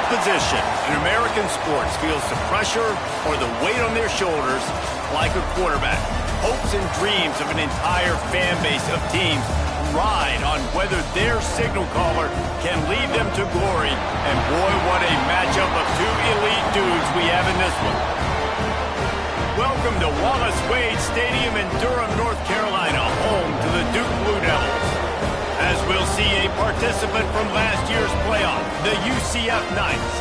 position in American sports feels the pressure or the weight on their shoulders like a quarterback. Hopes and dreams of an entire fan base of teams ride on whether their signal caller can lead them to glory. And boy, what a matchup of two elite dudes we have in this one. Welcome to Wallace Wade Stadium in Durham, North Carolina, home to the Duke Blue Devils. As we'll see a participant from last year's playoff, the UCF Knights,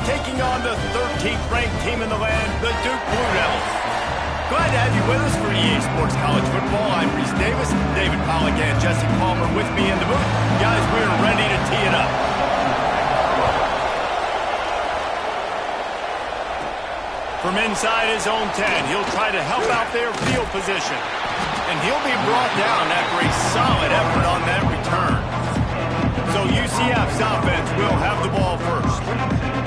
taking on the 13th ranked team in the land, the Duke Blue Devils. Glad to have you with us for EA Sports College Football. I'm Reese Davis, David Pollack and Jesse Palmer with me in the booth. Guys, we're ready to tee it up. From inside his own 10, he'll try to help out their field position. And he'll be brought down after a solid effort on that return. So UCF's offense will have the ball first.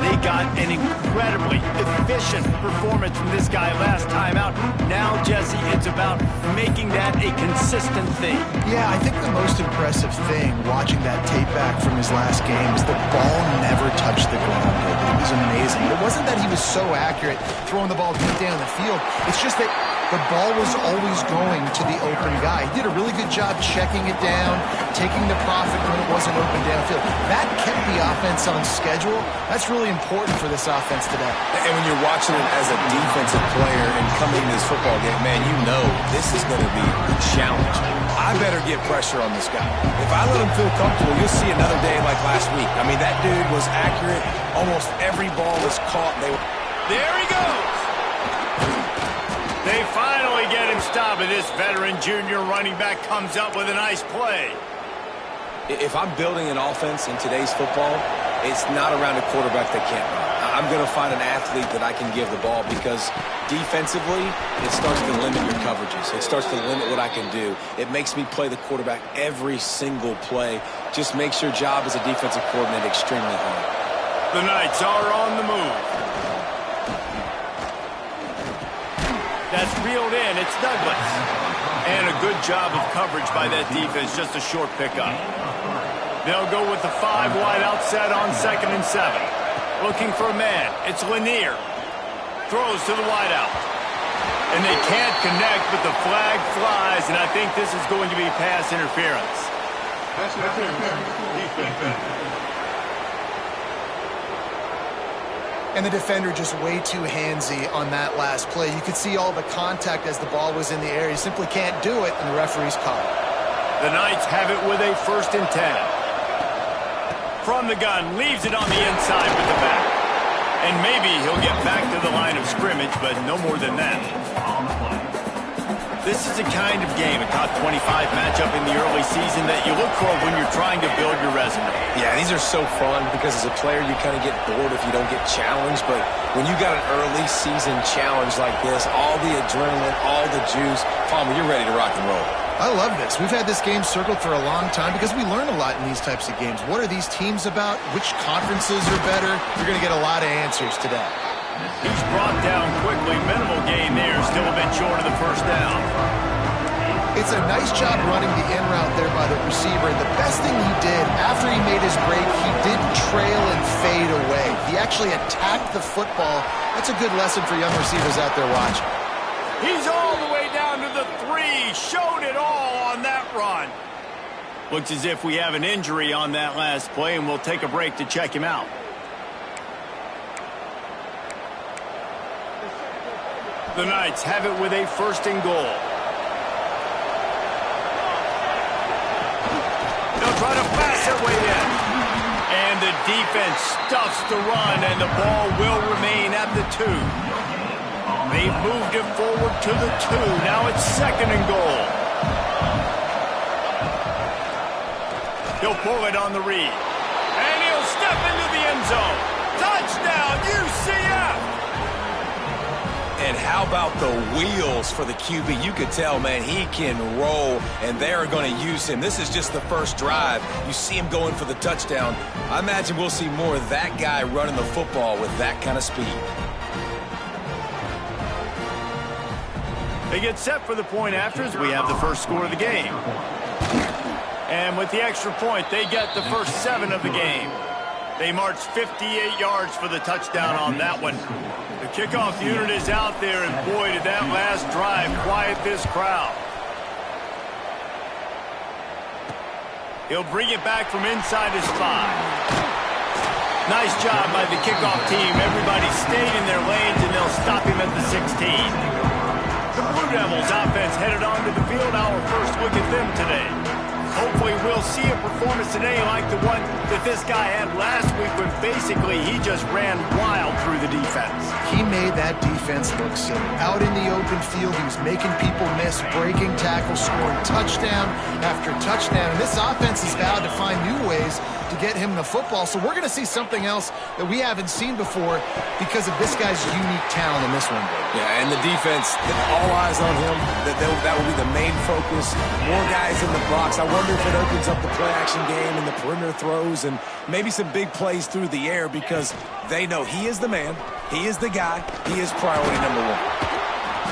They got an incredibly efficient performance from this guy last time out. Now, Jesse, it's about making that a consistent thing. Yeah, I think the most impressive thing watching that tape back from his last game is the ball never touched the ground. It was amazing. It wasn't that he was so accurate throwing the ball deep down the field. It's just that the ball was always going to the open guy. He did a really good job checking it down, taking the profit when it wasn't open downfield. That kept the offense on schedule. That's really important for this offense today. And when you're watching it as a defensive player and coming to this football game, man, you know this is going to be a challenge. I better get pressure on this guy. If I let him feel comfortable, you'll see another day like last week. I mean, that dude was accurate. Almost every ball was caught. There he goes. They finally get him stopped, and this veteran junior running back comes up with a nice play. If I'm building an offense in today's football, it's not around a quarterback that can't run. I'm going to find an athlete that I can give the ball because defensively, it starts to limit your coverages. It starts to limit what I can do. It makes me play the quarterback every single play. Just makes your job as a defensive coordinator extremely hard. The Knights are on the move. That's reeled in. It's Douglas. And a good job of coverage by that defense. Just a short pickup. They'll go with the 5 wide out set on 2nd and 7. Looking for a man. It's Lanier. Throws to the wide out. And they can't connect, but the flag flies, and I think this is going to be pass interference. Pass interference. And the defender just way too handsy on that last play. You could see all the contact as the ball was in the air. He simply can't do it, and the referee's called. The Knights have it with a 1st and 10. From the gun, leaves it on the inside with the back. And maybe he'll get back to the line of scrimmage, but no more than that. This is a kind of game, a top 25 matchup in the early season that you look for when you're trying to build your resume. Yeah, these are so fun because as a player, you kind of get bored if you don't get challenged. But when you got an early season challenge like this, all the adrenaline, all the juice, Palmer, you're ready to rock and roll. I love this. We've had this game circled for a long time because we learn a lot in these types of games. What are these teams about? Which conferences are better? You're going to get a lot of answers today. He's brought down quickly. Minimal gain there. Still a bit short of the 1st down. It's a nice job running the in route there by the receiver. And the best thing he did after he made his break, he didn't trail and fade away. He actually attacked the football. That's a good lesson for young receivers out there watching. He's all the way down to the 3. Showed it all on that run. Looks as if we have an injury on that last play, and we'll take a break to check him out. The Knights have it with a 1st and goal. They'll try to pass their way in. And the defense stuffs the run, and the ball will remain at the 2. They've moved it forward to the 2. Now it's 2nd and goal. He'll pull it on the read. And he'll step into the end zone. Touchdown, UCF! And how about the wheels for the QB? You could tell, man, he can roll, and they're going to use him. This is just the first drive. You see him going for the touchdown. I imagine we'll see more of that guy running the football with that kind of speed. They get set for the point after as we have the first score of the game. And with the extra point, they get the first 7 of the game. They marched 58 yards for the touchdown on that one. The kickoff unit is out there, and boy, did that last drive quiet this crowd. He'll bring it back from inside his 5. Nice job by the kickoff team. Everybody stayed in their lanes, and they'll stop him at the 16. The Blue Devils offense headed onto the field. Our first look at them today. Hopefully we'll see a performance today like the one that this guy had last week when basically he just ran wild through the defense. He made that defense look silly. Out in the open field, he was making people miss, breaking tackles, scoring touchdown after touchdown. And this offense has vowed to find new ways to get him the football. So we're going to see something else that we haven't seen before because of this guy's unique talent in this one. Yeah, and the defense, all eyes on him. That will be the main focus. More guys in the box. I wonder if it opens up the play-action game and the perimeter throws and maybe some big plays through the air because they know he is the man, he is the guy, he is priority number 1.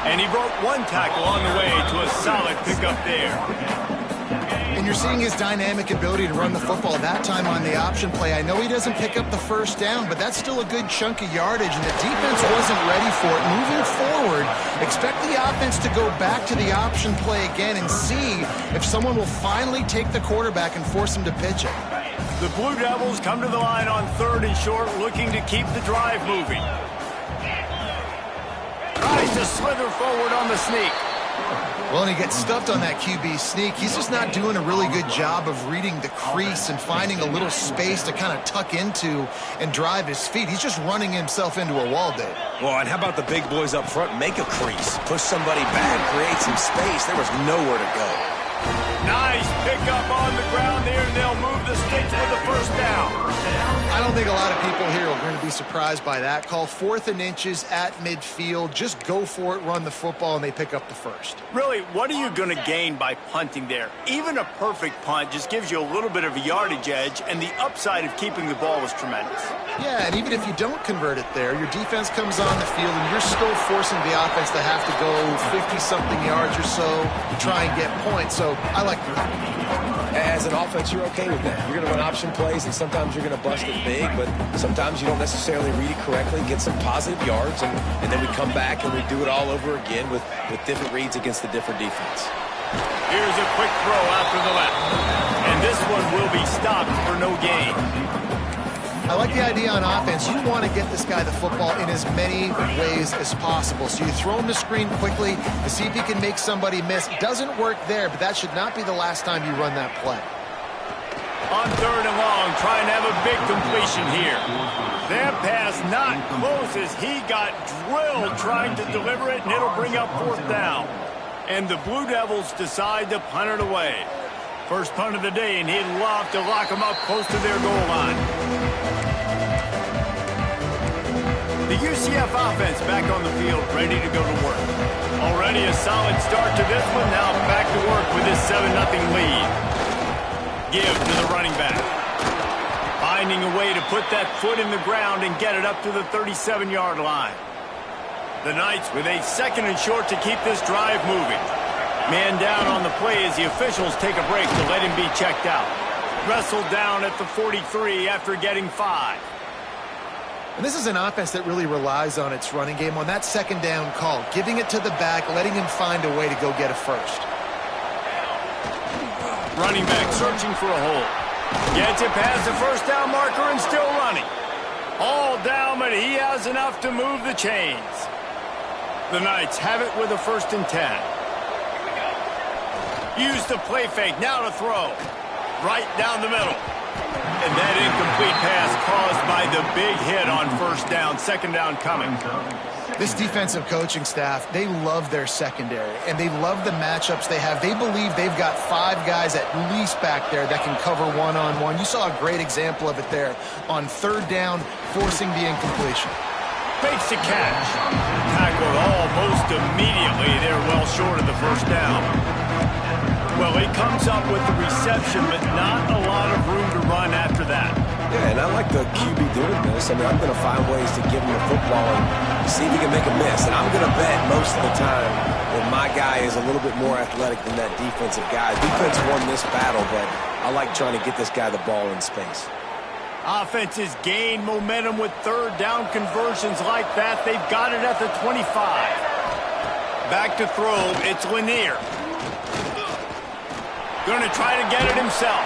And he broke one tackle on the way to a solid pickup there. And you're seeing his dynamic ability to run the football that time on the option play. I know he doesn't pick up the first down, but that's still a good chunk of yardage, and the defense wasn't ready for it. Moving forward, expect the offense to go back to the option play again and see if someone will finally take the quarterback and force him to pitch it. The Blue Devils come to the line on 3rd and short, looking to keep the drive moving. Tries to slither forward on the sneak. Well, and he gets stuffed on that QB sneak. He's just not doing a really good job of reading the crease and finding a little space to kind of tuck into and drive his feet. He's just running himself into a wall, Dave. Well, and how about the big boys up front? Make a crease. Push somebody back. Create some space. There was nowhere to go. Nice pickup on the ground there, and they'll move the sticks with the first down. I don't think a lot of people here are going to be surprised by that call. 4th and inches at midfield. Just go for it, run the football, and they pick up the first. Really, what are you going to gain by punting there? Even a perfect punt just gives you a little bit of a yardage edge, and the upside of keeping the ball is tremendous. Yeah, and even if you don't convert it there, your defense comes on the field, and you're still forcing the offense to have to go 50-something yards or so to try and get points. So I like that. As an offense, you're okay with that. You're going to run option plays, and sometimes you're going to bust it big, but sometimes you don't necessarily read it correctly, get some positive yards, and then we come back and we do it all over again with different reads against the different defense. Here's a quick throw out to the left, and this one will be stopped for no gain. I like the idea on offense. You want to get this guy the football in as many ways as possible. So you throw him the screen quickly to see if he can make somebody miss. Doesn't work there, but that should not be the last time you run that play. On 3rd and long, trying to have a big completion here. That pass not close as he got drilled trying to deliver it, and it'll bring up 4th down. And the Blue Devils decide to punt it away. First punt of the day, and he'd love to lock them up close to their goal line. The UCF offense back on the field, ready to go to work. Already a solid start to this one. Now back to work with this 7-0 lead. Give to the running back. Finding a way to put that foot in the ground and get it up to the 37-yard line. The Knights with a 2nd and short to keep this drive moving. Man down on the play as the officials take a break to let him be checked out. Wrestled down at the 43 after getting 5. And this is an offense that really relies on its running game on that 2nd down call, giving it to the back, letting him find a way to go get a first. Running back searching for a hole. Gets it past the first down marker and still running. All down, but he has enough to move the chains. The Knights have it with a 1st and 10. Use the play fake, now to throw. Right down the middle. And that incomplete pass caused by the big hit on 1st down, 2nd down coming. This defensive coaching staff, they love their secondary, and they love the matchups they have. They believe they've got 5 guys at least back there that can cover one-on-one. You saw a great example of it there on 3rd down, forcing the incompletion. Fakes the catch. Tackled almost immediately. They're well short of the 1st down. Well, he comes up with the reception, but not a lot of room to run after that. Yeah, and I like the QB doing this. I mean, I'm going to find ways to give him the football and see if he can make a miss. And I'm going to bet most of the time that my guy is a little bit more athletic than that defensive guy. Defense won this battle, but I like trying to get this guy the ball in space. Offenses gain momentum with third down conversions like that. They've got it at the 25. Back to throw. It's Lanier. Going to try to get it himself.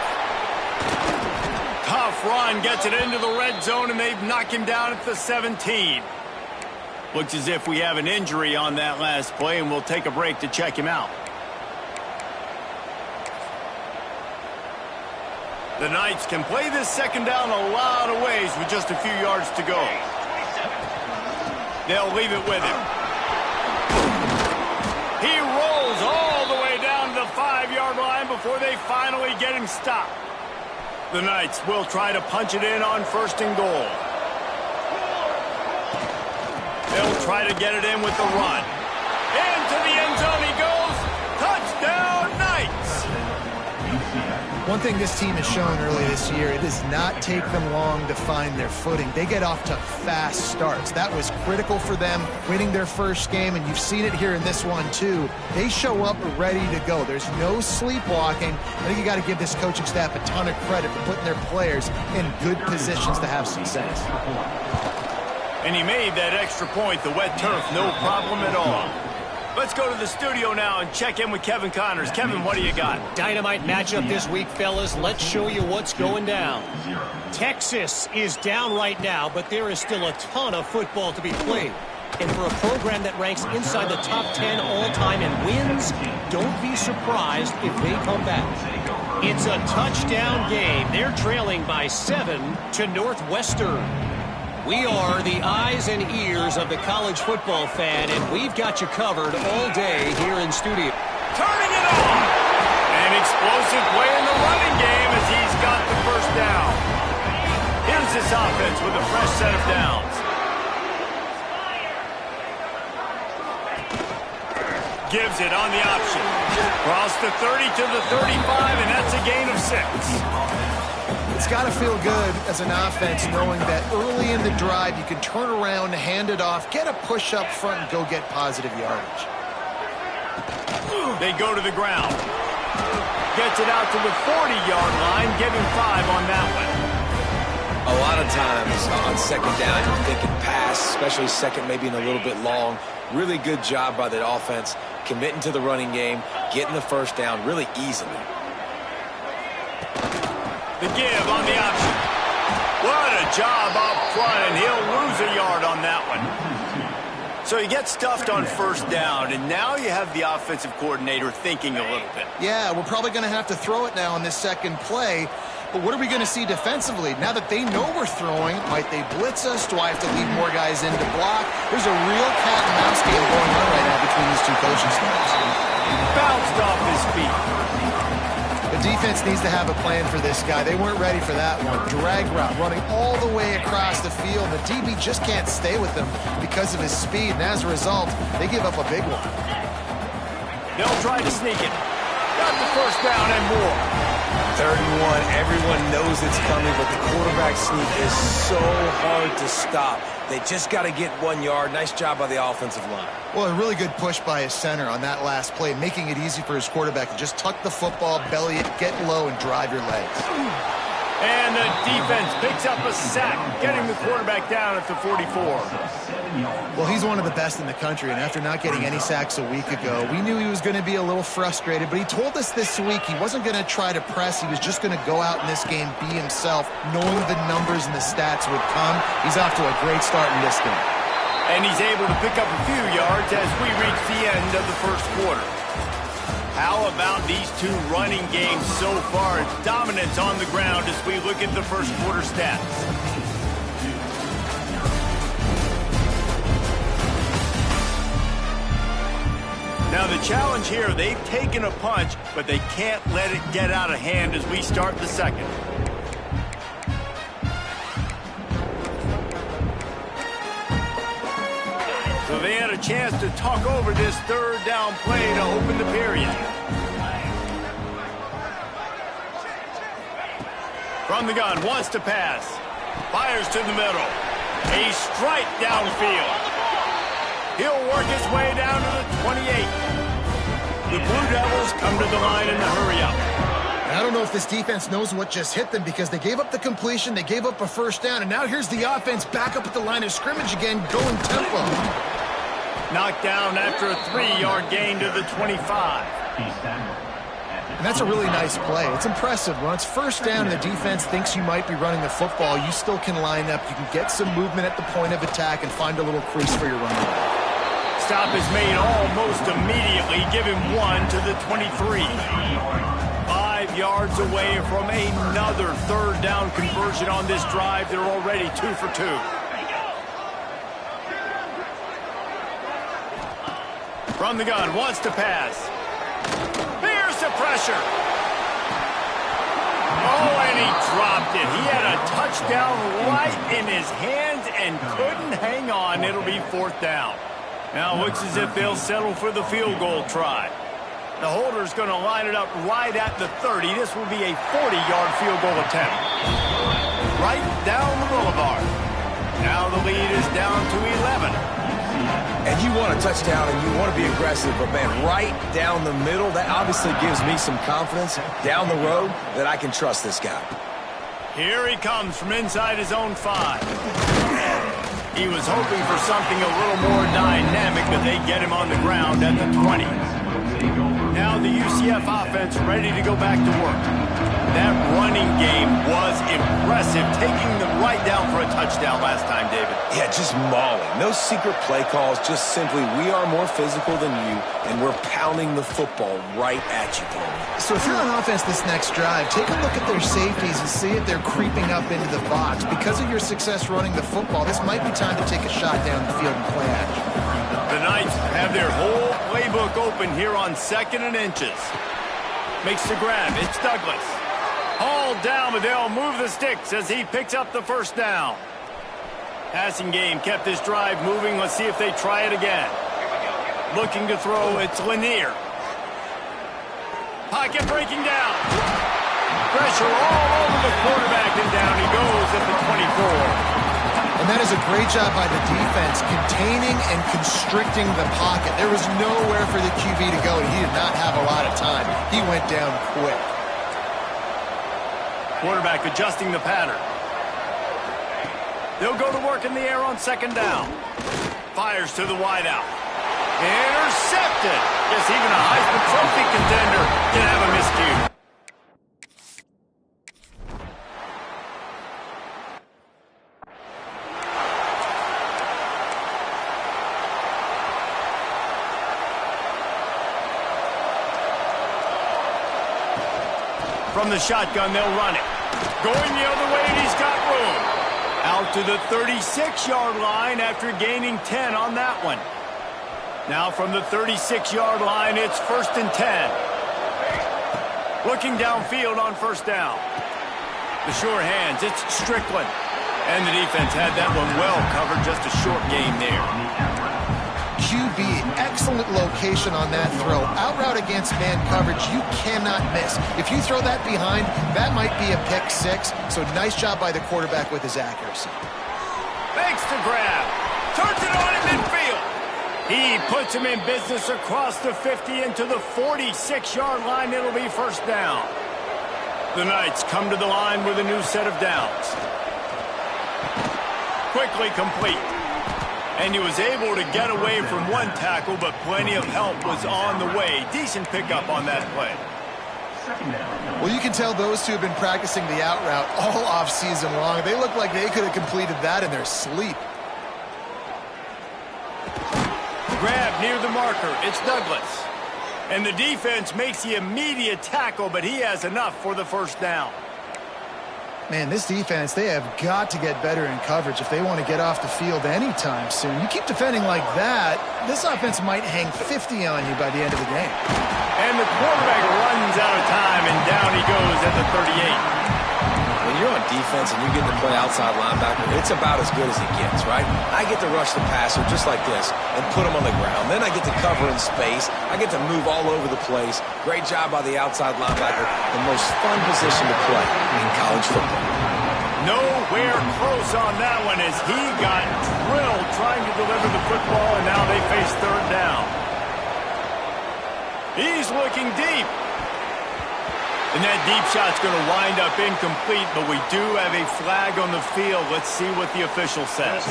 Tough run. Gets it into the red zone, and they've knocked him down at the 17. Looks as if we have an injury on that last play, and we'll take a break to check him out. The Knights can play this second down a lot of ways with just a few yards to go. They'll leave it with him. He rolls all the way down to the 5-yard line before they finally get him stopped. The Knights will try to punch it in on first and goal. They'll try to get it in with the run. Into the end zone he goes. Touchdown, Knights! One thing this team has shown early this year, it does not take them long to find their footing. They get off to fast starts. That was critical for them winning their first game, and you've seen it here in this one too. They show up ready to go. There's no sleepwalking. I think you got to give this coaching staff a ton of credit for putting their players in good positions to have success. And he made that extra point, the wet turf, no problem at all. Let's go to the studio now and check in with Kevin Connors. Kevin, what do you got? Dynamite matchup this week, fellas. Let's show you what's going down. Texas is down right now, but there is still a ton of football to be played. And for a program that ranks inside the top 10 all-time in wins, don't be surprised if they come back. It's a touchdown game. They're trailing by 7 to Northwestern. We are the eyes and ears of the college football fan, and we've got you covered all day here in studio. Turning it on! An explosive play in the running game as he's got the first down. Here's this offense with a fresh set of downs. Gives it on the option. Cross the 30 to the 35, and that's a gain of 6. It's got to feel good as an offense knowing that early in the drive you can turn around, hand it off, get a push up front, and go get positive yardage. They go to the ground. Gets it out to the 40-yard line, giving 5 on that one. A lot of times on second down, you're thinking pass, especially second, maybe in a little bit long. Really good job by the offense, committing to the running game, getting the first down really easily. The give on the option. What a job up front, and he'll lose a yard on that one. So he gets stuffed on first down, and now you have the offensive coordinator thinking a little bit. Yeah, we're probably going to have to throw it now in this second play. But what are we going to see defensively? Now that they know we're throwing, might they blitz us? Do I have to leave more guys in to block? There's a real cat and mouse game going on right now between these two coaching staffs. Bounced off his feet. The defense needs to have a plan for this guy. They weren't ready for that one. Drag route, running all the way across the field. The DB just can't stay with him because of his speed, and as a result, they give up a big one. They'll try to sneak it. Got the first down and more. 31, everyone knows it's coming, but the quarterback sneak is so hard to stop. They just got to get 1 yard. Nice job by the offensive line. Well, a really good push by his center on that last play, making it easy for his quarterback to just tuck the football, belly it, get low, and drive your legs. And the defense picks up a sack, getting the quarterback down at the 44. Well, he's one of the best in the country, and after not getting any sacks a week ago, we knew he was going to be a little frustrated, but he told us this week he wasn't going to try to press. He was just going to go out in this game, be himself, knowing the numbers and the stats would come. He's off to a great start in this game. And he's able to pick up a few yards as we reach the end of the first quarter. How about these two running games so far? Dominance on the ground as we look at the first quarter stats. Now the challenge here, they've taken a punch, but they can't let it get out of hand as we start the second. So they had a chance to talk over this third down play to open the period. From the gun, wants to pass. Fires to the middle. A strike downfield. He'll work his way down to the 28. The Blue Devils come to the line in the hurry-up. I don't know if this defense knows what just hit them because they gave up the completion, they gave up a first down, and now here's the offense back up at the line of scrimmage again, going tempo. Knocked down after a 3-yard gain to the 25. And that's a really nice play. It's impressive. When it's first down and the defense thinks you might be running the football, you still can line up. You can get some movement at the point of attack and find a little crease for your running back. Stop is made almost immediately. Give him 1 to the 23. 5 yards away from another third down conversion on this drive. They're already 2 for 2. From the gun, wants to pass. Here's the pressure. Oh, and he dropped it. He had a touchdown right in his hands and couldn't hang on. It'll be 4th down. Now it looks as if they'll settle for the field goal try. The holder's going to line it up right at the 30. This will be a 40-yard field goal attempt. Right down the boulevard. Now the lead is down to 11. And you want a touchdown and you want to be aggressive, but man, right down the middle, that obviously gives me some confidence down the road that I can trust this guy. Here he comes from inside his own 5. He was hoping for something a little more dynamic, but they get him on the ground at the 20. Now the UCF offense ready to go back to work. That running game was impressive, taking them right down for a touchdown last time, David. Yeah, just mauling. No secret play calls, just simply we are more physical than you, and we're pounding the football right at you, Tony. So if you're on offense this next drive, take a look at their safeties and see if they're creeping up into the box. Because of your success running the football, this might be time to take a shot down the field and play action. The Knights have their whole playbook open here on 2nd and inches. Makes the grab. It's Douglas. Hauled down, but they'll move the sticks as he picks up the first down. Passing game kept this drive moving. Let's see if they try it again. Looking to throw, it's Lanier. Pocket breaking down. Pressure all over the quarterback, and down he goes at the 24. And that is a great job by the defense, containing and constricting the pocket. There was nowhere for the QB to go, and he did not have a lot of time. He went down quick. Quarterback adjusting the pattern. They'll go to work in the air on 2nd down. Fires to the wideout. Intercepted. Guess even a Heisman Trophy contender can have a miscue. From the shotgun, they'll run it. Going the other way, and he's got room. Out to the 36-yard line after gaining 10 on that one. Now from the 36-yard line, it's 1st and 10. Looking downfield on 1st down. The sure hands, it's Strickland. And the defense had that one well covered, just a short gain there. QB, excellent location on that throw. Out route against man coverage, you cannot miss. If you throw that behind, that might be a pick 6. So nice job by the quarterback with his accuracy. Makes the grab. Turns it on in midfield. He puts him in business across the 50 into the 46-yard line. It'll be 1st down. The Knights come to the line with a new set of downs. Quickly complete. And he was able to get away from one tackle, but plenty of help was on the way. Decent pickup on that play. Well, you can tell those two have been practicing the out route all off-season long. They look like they could have completed that in their sleep. Grab near the marker. It's Douglas. And the defense makes the immediate tackle, but he has enough for the 1st down. Man, this defense, they have got to get better in coverage if they want to get off the field anytime soon. You keep defending like that, this offense might hang 50 on you by the end of the game. And the quarterback runs out of time, and down he goes at the 38. When you're on defense and you get to play outside linebacker, it's about as good as it gets, right? I get to rush the passer just like this and put him on the ground. Then I get to cover in space. I get to move all over the place. Great job by the outside linebacker. The most fun position to play in college football. Nowhere close on that one as he got drilled trying to deliver the football, and now they face 3rd down. He's looking deep. And that deep shot's going to wind up incomplete, but we do have a flag on the field. Let's see what the official says.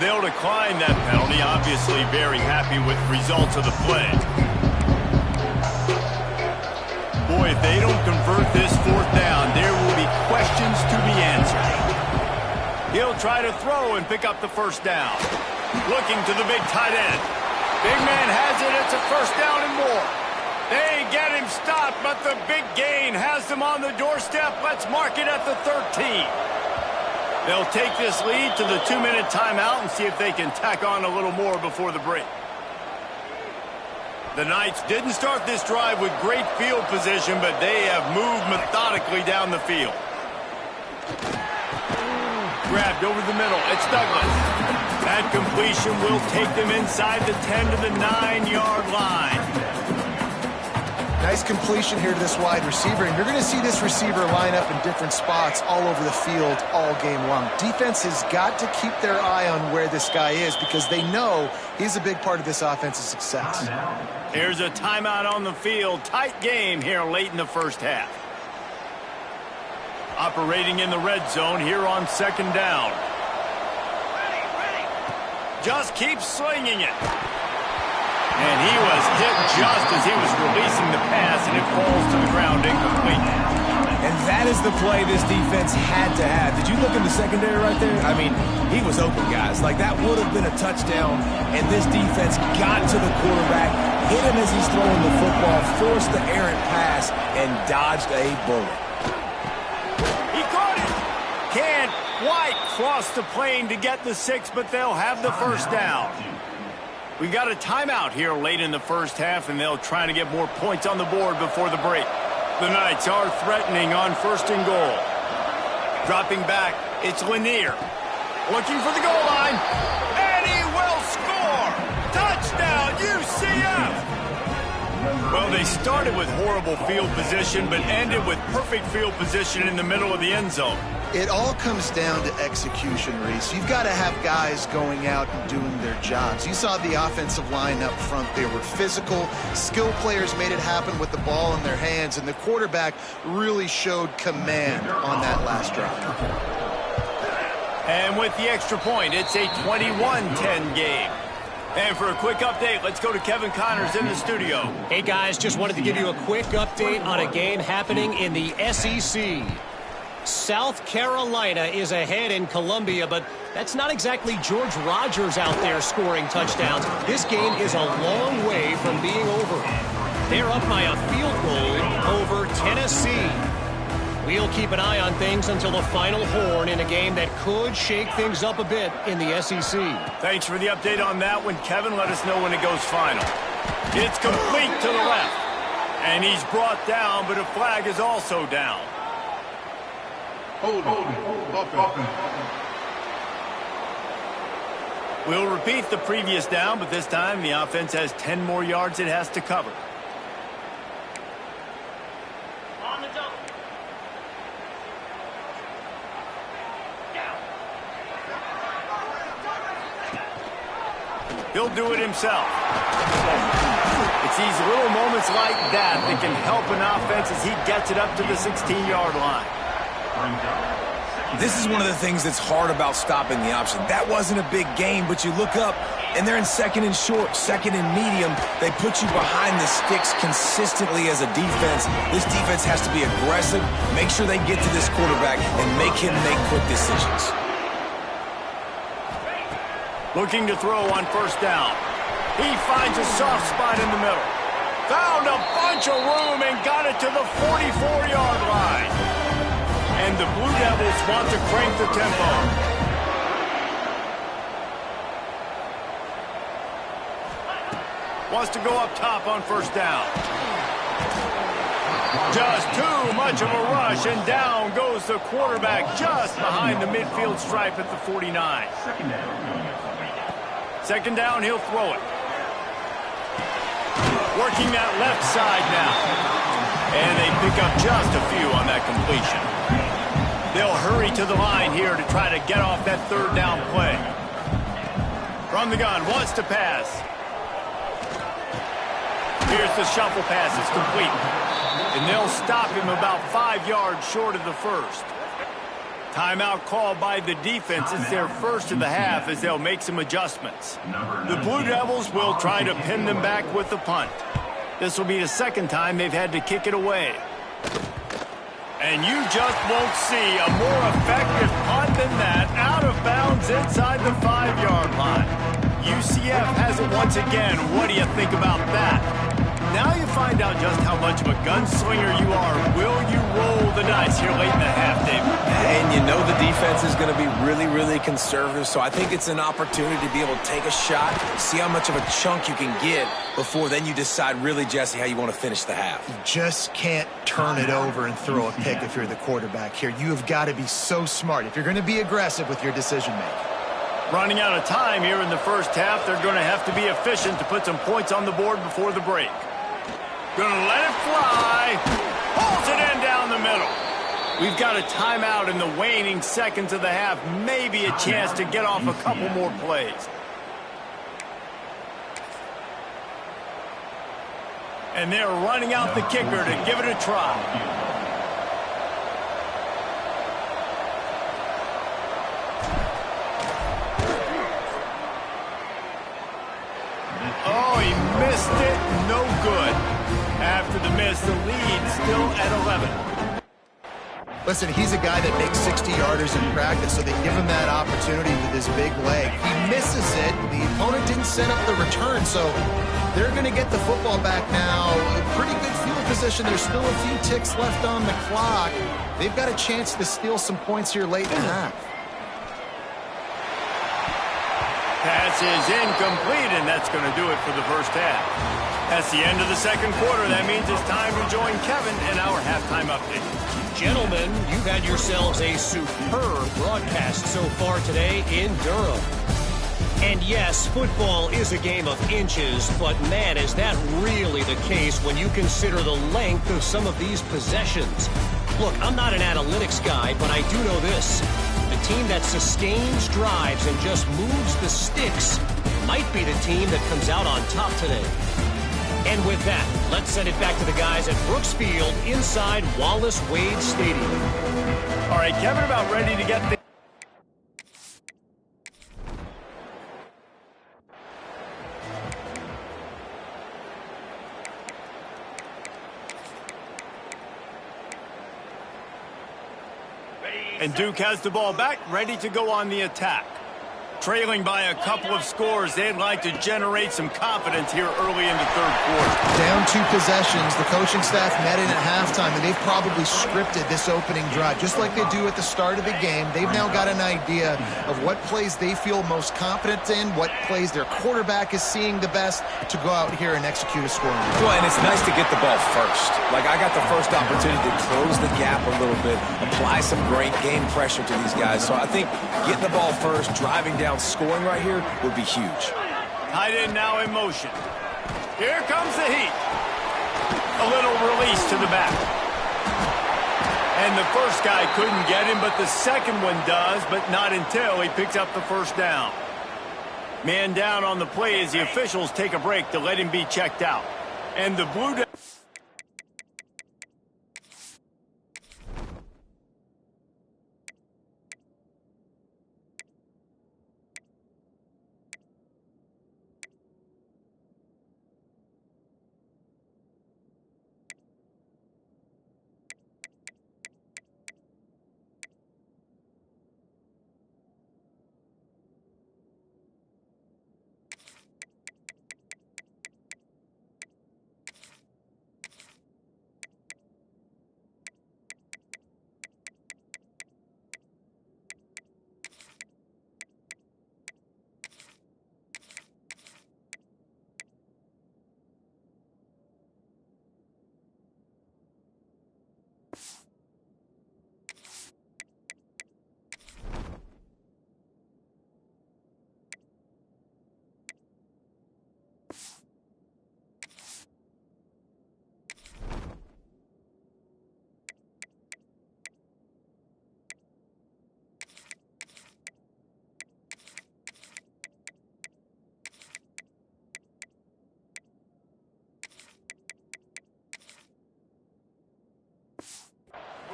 They'll decline that penalty, obviously very happy with the results of the play. Boy, if they don't convert this fourth down, there will be questions to be answered. He'll try to throw and pick up the first down. Looking to the big tight end. Big man has it. It's a first down and more. They get him stopped, but the big gain has them on the doorstep. Let's mark it at the 13. They'll take this lead to the 2-minute timeout and see if they can tack on a little more before the break. The Knights didn't start this drive with great field position, but they have moved methodically down the field. Grabbed over the middle. It's Douglas. That completion will take them inside the 10 to the 9-yard line. Nice completion here to this wide receiver, and you're going to see this receiver line up in different spots all over the field all game long. Defense has got to keep their eye on where this guy is because they know he's a big part of this offense's success. Here's a timeout on the field. Tight game here late in the first half. Operating in the red zone here on second down. Just keeps slinging it. And he was hit just as he was releasing the pass, and it falls to the ground incomplete. And that is the play this defense had to have. Did you look in the secondary right there? I mean, he was open, guys. Like, that would have been a touchdown, and this defense got to the quarterback, hit him as he's throwing the football, forced the errant pass, and dodged a bullet. He caught it. Can't quite cross the plane to get the 6, but they'll have the first down. We got a timeout here late in the first half, and they'll try to get more points on the board before the break. The Knights are threatening on first and goal. Dropping back, it's Lanier. Looking for the goal line, and he will score! Touchdown, UCF! Well, they started with horrible field position, but ended with perfect field position in the middle of the end zone. It all comes down to execution, Reese. You've got to have guys going out and doing their jobs. You saw the offensive line up front. They were physical. Skill players made it happen with the ball in their hands, and the quarterback really showed command on that last drive. And with the extra point, it's a 21-10 game. And for a quick update, let's go to Kevin Connors in the studio. Hey, guys, just wanted to give you a quick update on a game happening in the SEC. South Carolina is ahead in Columbia, but that's not exactly George Rogers out there scoring touchdowns. This game is a long way from being over. They're up by a field goal over Tennessee. We'll keep an eye on things until the final horn in a game that could shake things up a bit in the SEC. Thanks for the update on that one, Kevin. Let us know when it goes final. It's complete to the left. And he's brought down, but a flag is also down. We'll repeat the previous down, but this time the offense has 10 more yards it has to cover. On the double. He'll do it himself. It's these little moments like that that can help an offense as he gets it up to the 16-yard line. This is one of the things that's hard about stopping the option. That wasn't a big gain, but you look up, and they're in second and short, second and medium. They put you behind the sticks consistently as a defense. This defense has to be aggressive, make sure they get to this quarterback, and make him make quick decisions. Looking to throw on first down. He finds a soft spot in the middle. Found a bunch of room and got it to the 44-yard line. And the Blue Devils want to crank the tempo. Wants to go up top on first down. Just too much of a rush, and down goes the quarterback just behind the midfield stripe at the 49. Second down, he'll throw it. Working that left side now. And they pick up just a few on that completion. They'll hurry to the line here to try to get off that third down play. From the gun, wants to pass. Here's the shuffle pass. It's complete. And they'll stop him about 5 yards short of the first. Timeout called by the defense. It's their first of the half as they'll make some adjustments. The Blue Devils will try to pin them back with the punt. This will be the second time they've had to kick it away. And you just won't see a more effective punt than that. Out of bounds inside the 5-yard line. UCF has it once again. What do you think about that? Now you find out just how much of a gunslinger you are. Will you roll the dice here late in the half, David? And you know the defense is going to be really, really conservative, so I think it's an opportunity to be able to take a shot, see how much of a chunk you can get before then you decide really, Jesse, how you want to finish the half. You just can't turn it over and throw a pick if you're the quarterback here. You have got to be so smart if you're going to be aggressive with your decision-making. Running out of time here in the first half, they're going to have to be efficient to put some points on the board before the break. Gonna let it fly. Pulls it in down the middle. We've got a timeout in the waning seconds of the half. Maybe a chance to get off a couple more plays. And they're running out the kicker to give it a try. Oh, he missed it. No good. After the miss, the lead still at 11. Listen, he's a guy that makes 60-yarders in practice, so they give him that opportunity with his big leg. He misses it. The opponent didn't set up the return, so they're going to get the football back now. A pretty good field position. There's still a few ticks left on the clock. They've got a chance to steal some points here late in the half. Pass is incomplete, and that's going to do it for the first half. That's the end of the second quarter. That means it's time to join Kevin in our halftime update. Gentlemen, you've had yourselves a superb broadcast so far today in Durham. And yes, football is a game of inches, but man, is that really the case when you consider the length of some of these possessions. Look, I'm not an analytics guy, but I do know this. The team that sustains drives and just moves the sticks might be the team that comes out on top today. And with that, let's send it back to the guys at Brooks Field inside Wallace Wade Stadium. All right, Kevin, about ready to get the... And Duke has the ball back, ready to go on the attack. Trailing by a couple of scores, they'd like to generate some confidence here early in the third quarter. Down 2 possessions, the coaching staff met in at halftime, and they've probably scripted this opening drive. Just like they do at the start of the game, they've now got an idea of what plays they feel most confident in, what plays their quarterback is seeing the best to go out here and execute a scoring drive. Well, and it's nice to get the ball first. Like, I got the first opportunity to close the gap a little bit, apply some great game pressure to these guys. So I think getting the ball first, driving down, scoring right here would be huge. Tight end now in motion. Here comes the heat. A little release to the back. And the first guy couldn't get him, but the second one does, but not until he picks up the first down. Man down on the play as the officials take a break to let him be checked out. And the Blue Devils...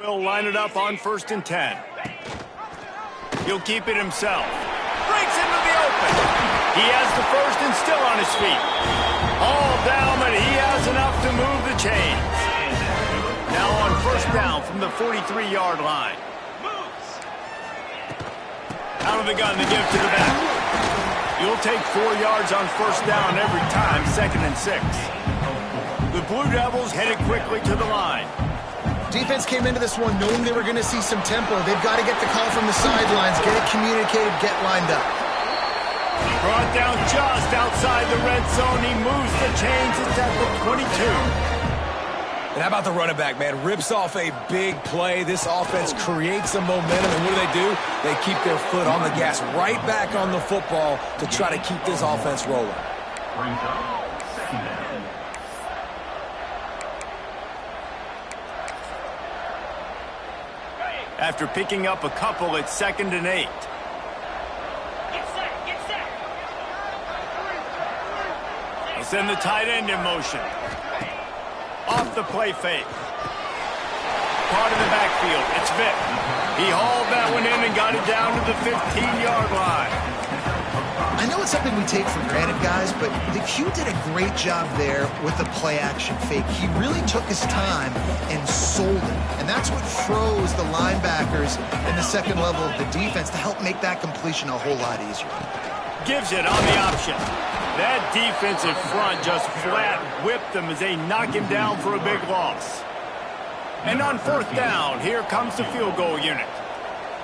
Will line it up on 1st and 10. He'll keep it himself. Breaks into the open. He has the first and still on his feet. All down, but he has enough to move the chains. Now on 1st down from the 43-yard line. Out of the gun to give to the back. You'll take 4 yards on 1st down every time, 2nd and 6. The Blue Devils headed quickly to the line. Defense came into this one knowing they were going to see some tempo. They've got to get the call from the sidelines, get it communicated, get lined up. Brought down just outside the red zone. He moves the chains. It's at the 22. And how about the running back, man? Rips off a big play. This offense creates some momentum, and what do? They keep their foot on the gas, right back on the football to try to keep this offense rolling. After picking up a couple, it's 2nd and 8. Get set, get set. He'll send the tight end in motion. Off the play fake. Part of the backfield. It's Vick. He hauled that one in and got it down to the 15-yard line. I know it's something we take for granted, guys, but the Q did a great job there with the play-action fake. He really took his time and sold it. And that's what froze the linebackers in the second level of the defense to help make that completion a whole lot easier. Gives it on the option. That defensive front just flat whipped them as they knock him down for a big loss. And on 4th down, here comes the field goal unit.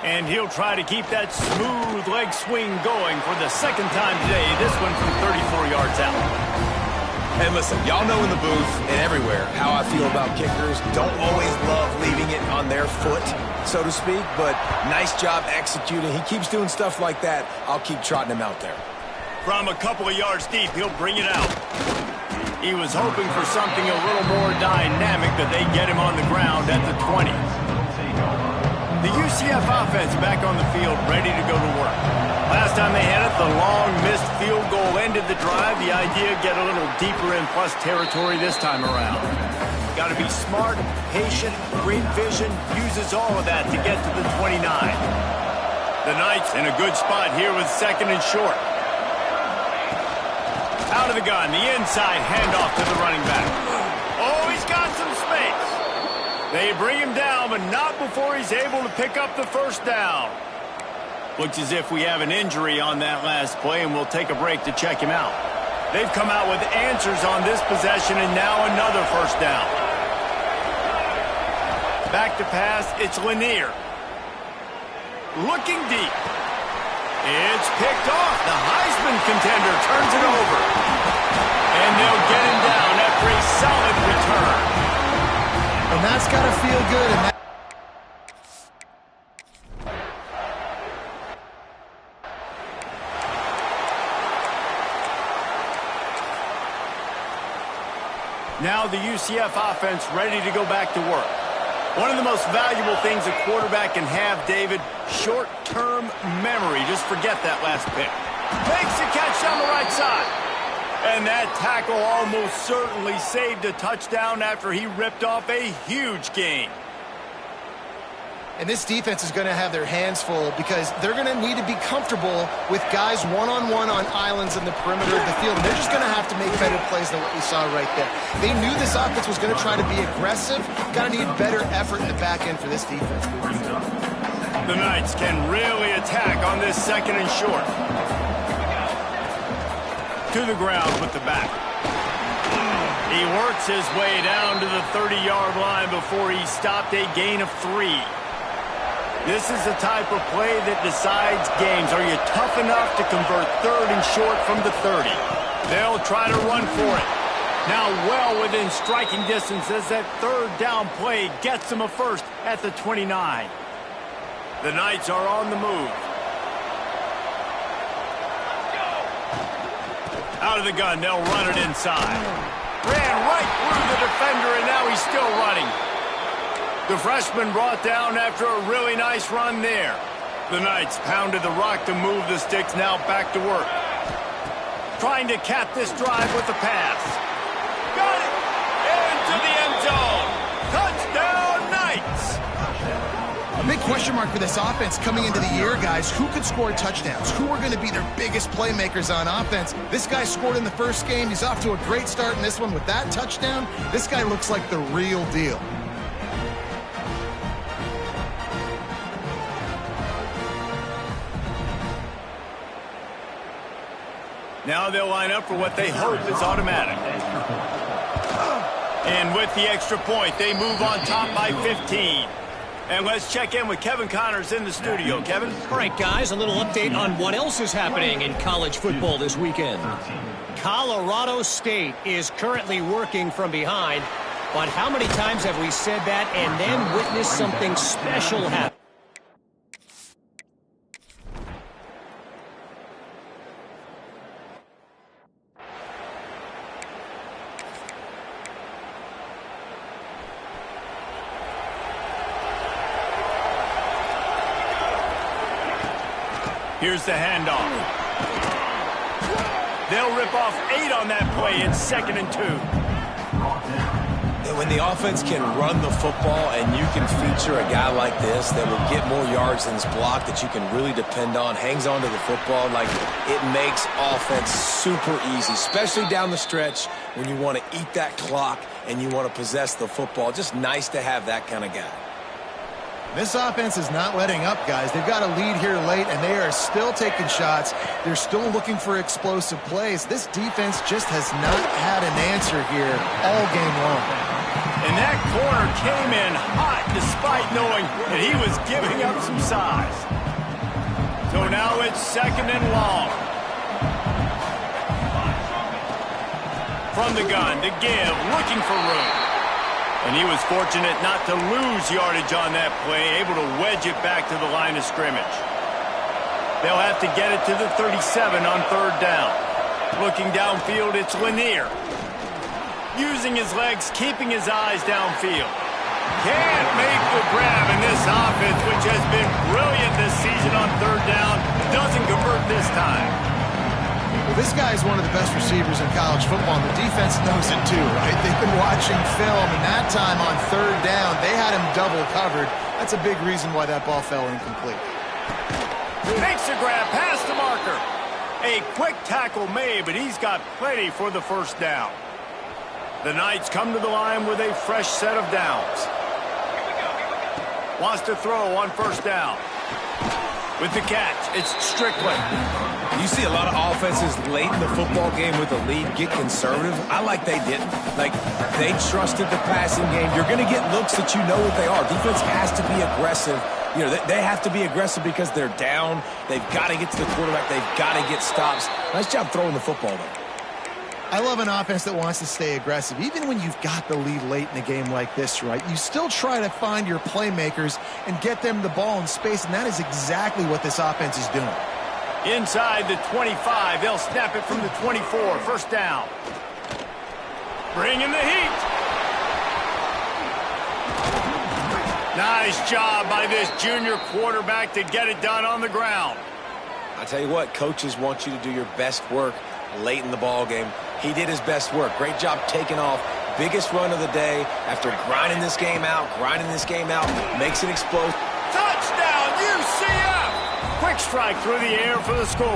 And he'll try to keep that smooth leg swing going for the 2nd time today. This one from 34 yards out. And listen, y'all know in the booth and everywhere how I feel about kickers. Don't always love leaving it on their foot, so to speak, but nice job executing. He keeps doing stuff like that. I'll keep trotting him out there. From a couple of yards deep, he'll bring it out. He was hoping for something a little more dynamic, but they get him on the ground at the 20. The UCF offense back on the field, ready to go to work. Last time they had it, the long missed field goal ended the drive. The idea, get a little deeper in plus territory this time around. Got to be smart, patient, great vision, uses all of that to get to the 29. The Knights in a good spot here with 2nd and short. Out of the gun, the inside handoff to the running back. Oh, he's got some space. They bring him down, but not before he's able to pick up the 1st down. Looks as if we have an injury on that last play, and we'll take a break to check him out. They've come out with answers on this possession, and now another 1st down. Back to pass, it's Lanier. Looking deep. It's picked off. The Heisman contender turns it over. And they'll get him down after a solid return. And that's got to feel good. And now the UCF offense ready to go back to work. One of the most valuable things a quarterback can have, David, short-term memory. Just forget that last pick. Makes the catch down the right side. And that tackle almost certainly saved a touchdown after he ripped off a huge gain. And this defense is going to have their hands full because they're going to need to be comfortable with guys one-on-one on islands in the perimeter of the field. And they're just going to have to make better plays than what we saw right there. They knew this offense was going to try to be aggressive. Got to need better effort in the back end for this defense. The Knights can really attack on this 2nd and short. To the ground with the back. He works his way down to the 30-yard line before he stopped a gain of 3. This is the type of play that decides games. Are you tough enough to convert 3rd and short from the 30? They'll try to run for it. Now well within striking distance as that 3rd down play gets them a 1st at the 29. The Knights are on the move. Out of the gun, they'll run it inside. Ran right through the defender, and now he's still running. The freshman brought down after a really nice run there. The Knights pounded the rock to move the sticks, now back to work. Trying to cap this drive with the pass. Got it! Into the end zone. Touchdown, Knights! Big question mark for this offense coming into the year, guys. Who could score touchdowns? Who are going to be their biggest playmakers on offense? This guy scored in the first game. He's off to a great start in this one with that touchdown. This guy looks like the real deal. Now they'll line up for what they hope is automatic. And with the extra point, they move on top by 15. And let's check in with Kevin Connors in the studio. Kevin? All right, guys, a little update on what else is happening in college football this weekend. Colorado State is currently working from behind, but how many times have we said that and then witnessed something special happen? Here's the handoff. They'll rip off 8 on that play in 2nd and 2. And when the offense can run the football and you can feature a guy like this that will get more yards than his block that you can really depend on, hangs on to the football, like it makes offense super easy, especially down the stretch when you want to eat that clock and you want to possess the football. Just nice to have that kind of guy. This offense is not letting up, guys. They've got a lead here late, and they are still taking shots. They're still looking for explosive plays. This defense just has not had an answer here all game long. And that corner came in hot despite knowing that he was giving up some size. So now it's 2nd and long. From the gun to give, looking for room. And he was fortunate not to lose yardage on that play, able to wedge it back to the line of scrimmage. They'll have to get it to the 37 on 3rd down. Looking downfield, it's Lanier. Using his legs, keeping his eyes downfield. Can't make the grab in this offense, which has been brilliant this season on 3rd down. Doesn't convert this time. Well, this guy is one of the best receivers in college football, and the defense knows it too, right? They've been watching film, and that time on 3rd down, they had him double covered. That's a big reason why that ball fell incomplete. Makes the grab past the marker. A quick tackle made, but he's got plenty for the 1st down. The Knights come to the line with a fresh set of downs. Wants to throw on 1st down. With the catch, it's Strickland. You see a lot of offenses late in the football game with a lead get conservative. I like they didn't. Like, they trusted the passing game. You're going to get looks that you know what they are. Defense has to be aggressive. You know, they have to be aggressive because they're down. They've got to get to the quarterback. They've got to get stops. Nice job throwing the football, though. I love an offense that wants to stay aggressive. Even when you've got the lead late in a game like this, right, you still try to find your playmakers and get them the ball in space, and that is exactly what this offense is doing. Inside the 25, they'll snap it from the 24, 1st down. Bringing the heat. Nice job by this junior quarterback to get it done on the ground. I tell you what, coaches want you to do your best work late in the ball game. He did his best work. Great job taking off. Biggest run of the day after grinding this game out, makes it explode. Touchdown, UCF! Quick strike through the air for the score.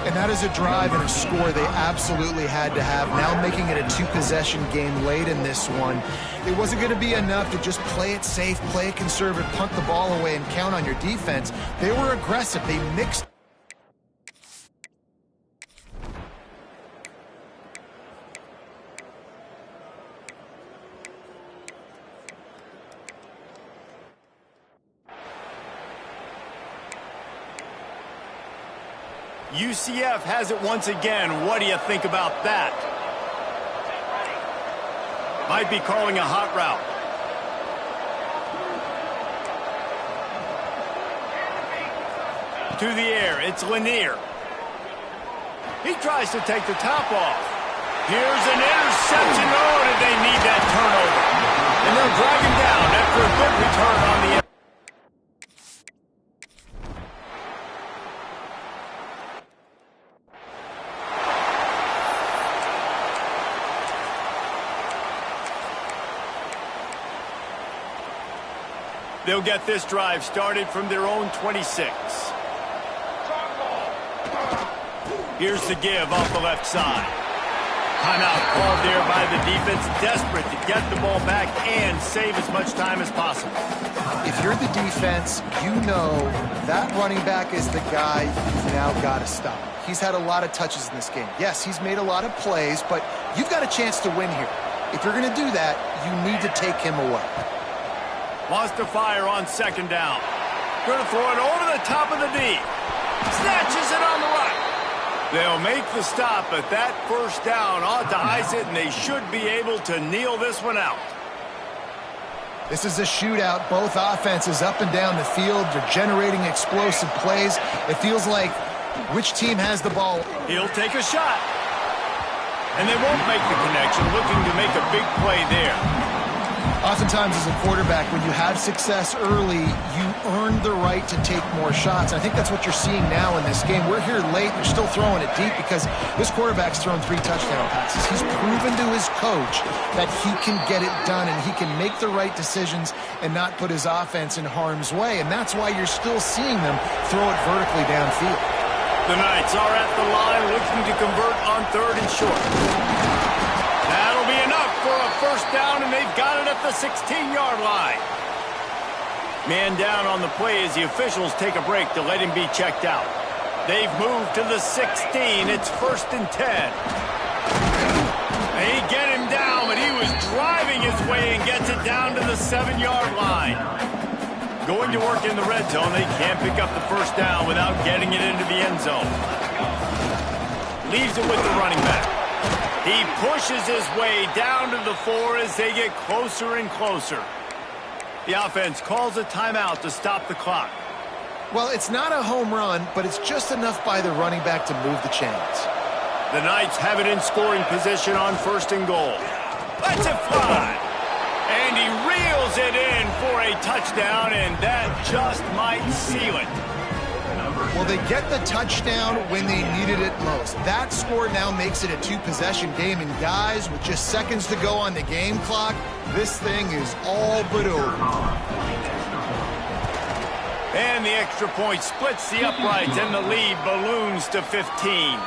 And that is a drive and a score they absolutely had to have. Now making it a 2-possession game late in this one. It wasn't going to be enough to just play it safe, play it conservative, punt the ball away, and count on your defense. They were aggressive. They mixed. UCF has it once again. What do you think about that? Might be calling a hot route. To the air, it's Lanier. He tries to take the top off. Here's an interception. Oh, did they need that turnover? And they'll drag him down after a good return on the end. They'll get this drive started from their own 26. Here's the give off the left side. Timeout called there by the defense, desperate to get the ball back and save as much time as possible. If you're the defense, you know that running back is the guy you've now got to stop. He's had a lot of touches in this game. Yes, he's made a lot of plays, but you've got a chance to win here. If you're going to do that, you need to take him away. Wants to fire on second down. Going to throw it over the top of the D. Snatches it on the right. They'll make the stop, but that first down ought to ice it, and they should be able to kneel this one out. This is a shootout. Both offenses up and down the field. They're generating explosive plays. It feels like which team has the ball. He'll take a shot. And they won't make the connection, looking to make a big play there. Oftentimes as a quarterback, when you have success early, you earn the right to take more shots. I think that's what you're seeing now in this game. We're here late. They're still throwing it deep because this quarterback's thrown 3 touchdown passes. He's proven to his coach that he can get it done and he can make the right decisions and not put his offense in harm's way. And that's why you're still seeing them throw it vertically downfield. The Knights are at the line looking to convert on 3rd and short. That'll be enough for a first down, and they've got it at the 16-yard line. Man down on the play as the officials take a break to let him be checked out. They've moved to the 16. It's 1st and 10. They get him down, but he was driving his way and gets it down to the 7-yard line. Going to work in the red zone, they can't pick up the first down without getting it into the end zone. Leaves it with the running back. He pushes his way down to the 4 as they get closer and closer. The offense calls a timeout to stop the clock. Well, it's not a home run, but it's just enough by the running back to move the chains. The Knights have it in scoring position on 1st and goal. Lets it fly. And he reels it in for a touchdown, and that just might seal it. Well, they get the touchdown when they needed it most. That score now makes it a 2-possession game, and guys, with just seconds to go on the game clock, this thing is all but over. And the extra point splits the uprights, and the lead balloons to 15.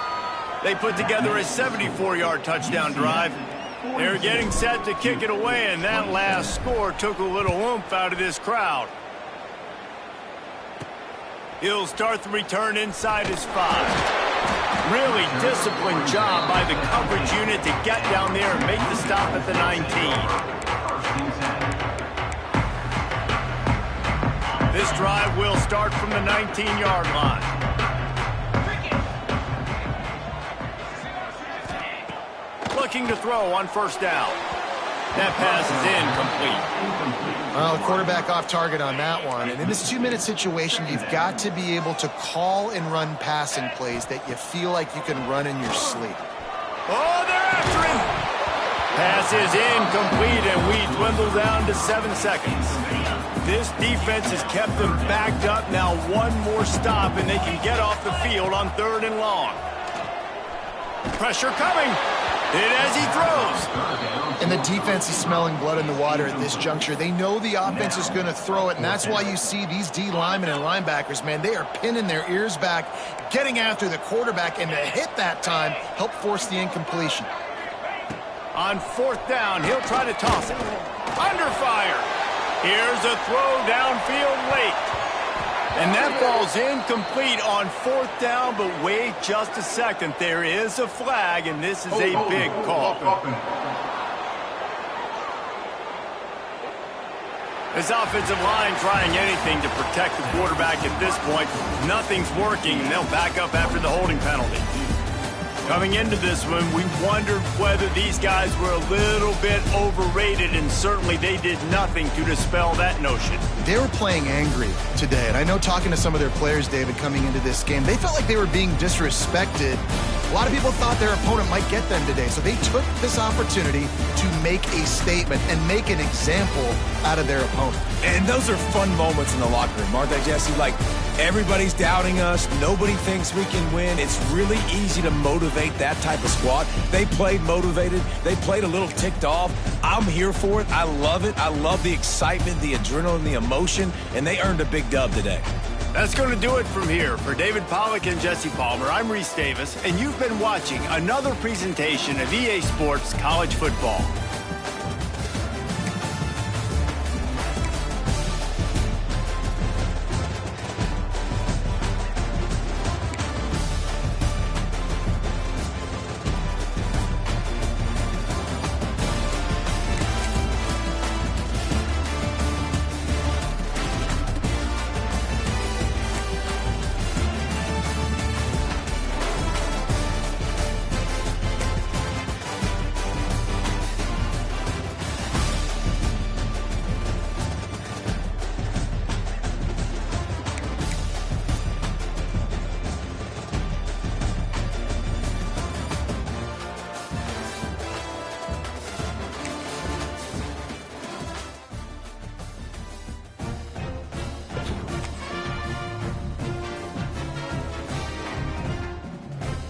They put together a 74-yard touchdown drive. They're getting set to kick it away, and that last score took a little oomph out of this crowd. He'll start the return inside his 5. Really disciplined job by the coverage unit to get down there and make the stop at the 19. This drive will start from the 19-yard line. Looking to throw on 1st down. That pass is incomplete. Well, the quarterback off target on that one. And in this 2-minute situation, you've got to be able to call and run passing plays that you feel like you can run in your sleep. Oh, they're after him. Pass is incomplete, and we dwindle down to 7 seconds. This defense has kept them backed up. Now one more stop, and they can get off the field on 3rd and long. Pressure coming. Hit as he throws. And the defense is smelling blood in the water at this juncture. They know the offense is going to throw it, and that's why you see these D linemen and linebackers, man, they are pinning their ears back, getting after the quarterback, and the hit that time helped force the incompletion. On 4th down, he'll try to toss it. Under fire. Here's a throw downfield late. And that ball's incomplete on 4th down, but wait just a second. There is a flag, and this is a big call. This offensive line trying anything to protect the quarterback at this point. Nothing's working, and they'll back up after the holding penalty. Coming into this one, we wondered whether these guys were a little bit overrated, and certainly they did nothing to dispel that notion. They were playing angry today, and I know talking to some of their players, David, coming into this game, they felt like they were being disrespected A lot of people thought their opponent might get them today, so they took this opportunity to make a statement and make an example out of their opponent. And those are fun moments in the locker room, aren't they, Jesse? Like, everybody's doubting us. Nobody thinks we can win. It's really easy to motivate that type of squad. They played motivated. They played a little ticked off. I'm here for it. I love it. I love the excitement, the adrenaline, the emotion, and they earned a big dub today. That's going to do it from here. For David Pollack and Jesse Palmer, I'm Reese Davis, and you've been watching another presentation of EA Sports College Football.